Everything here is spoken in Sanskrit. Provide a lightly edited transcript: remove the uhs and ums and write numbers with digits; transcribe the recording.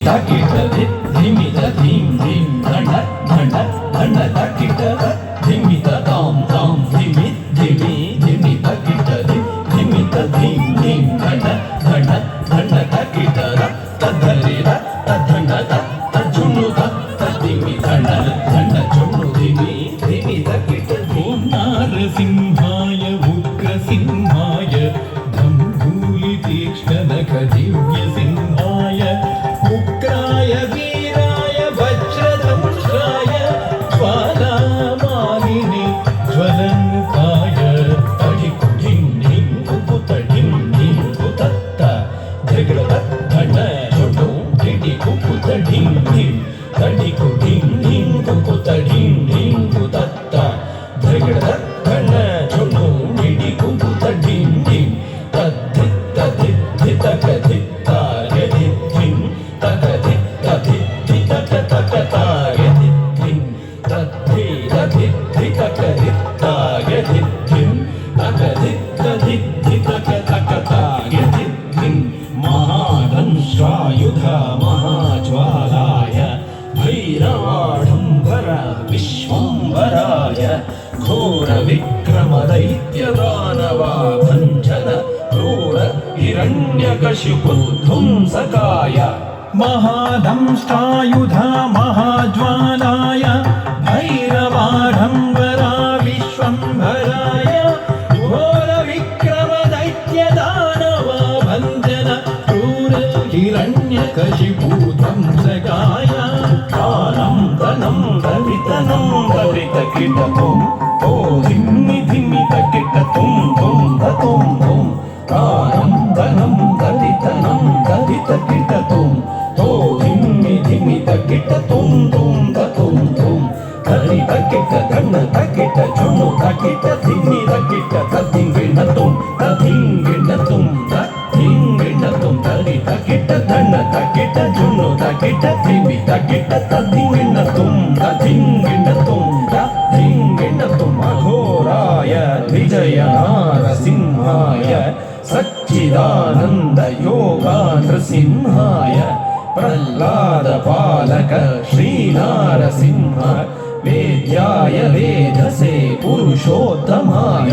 ताकिट धिमित धीम धीम धन धन धन ताकिट धिमित ताम ताम धिमि धिमि धिमि ताकिट धिमित धीम धीम धन धन धन ताकिट तद्धरि तद्धन तज्जुनु तद्धिमि धन धन जुनु धिमि धिमि ताकिट ओम नारसिंहाय उग्रसिंहाय धम्भूलि तीक्ष्णनख दिव्य सिंहाय उग्राय वीराय वज्रदंष्ट्राय ज्वालामालिनि ज्वलन्ताय तडिकुडिं धिं कुकुतडिं धिं कुतत्त धृगृतद्धन जुडु डिडिकुकुतडिं धिं तडिकुडिं धिं कुकुतडिं धिं कुतत्त धृगृतद्धन जुडु डिडिकुकुतडिं धिं तद्धित्तधित्तकधित्ताय धित्तिं तकधित्तधित्तितकतकताय धित्तिं तद्धित्तधित्तितकधित्ताय धित्तिं तकधित्तधित्तितकतकताय धित्तिं महादंष्ट्रायुध महाज्वालाय भैरवाढम्बर विश्वम्भराय घोरविक्रमदैत्यदानवाभञ्जन क्रूर हिरण्यकशिपुध्वंसकाय महादंष्ट्रायुध महाज्वालाय भैरवाढम्बरा विश्वम्भराय घोरविक्रमदैत्यदानवाभञ्जन क्रूर हिरण्यकशिपुध्वंसकाय कालं धनं दवितनं दवितकिटतुं ओ धिम्मि धिम्मि तकिटतुं तुं धतुं तुं कालं धनं दवितनं दवितकिटतुं तो धिम्मि धिम्मि तकिटतुं तुं धतुं तुं धरि तकिट धन तकिट जुनु तकिट धिम्मि तकिट तद्धिङ्गिणतुं तद्धिङ्गिणतुं तद्धिङ्गिणतुं धरि तकिट धन तकिट जुनु तकिट धिम्मि तकिट तद्धिङ्गिणतुं तद्धिङ्गिणतुं तद्धिङ्गिणतुं अघोराय द्विजय नारसिंहाय सच्चिदानन्द योगा नृसिंहाय प्रह्लाद पालक श्रीनारसिंह वेद्याय वेधसे पुरुषोत्तमाय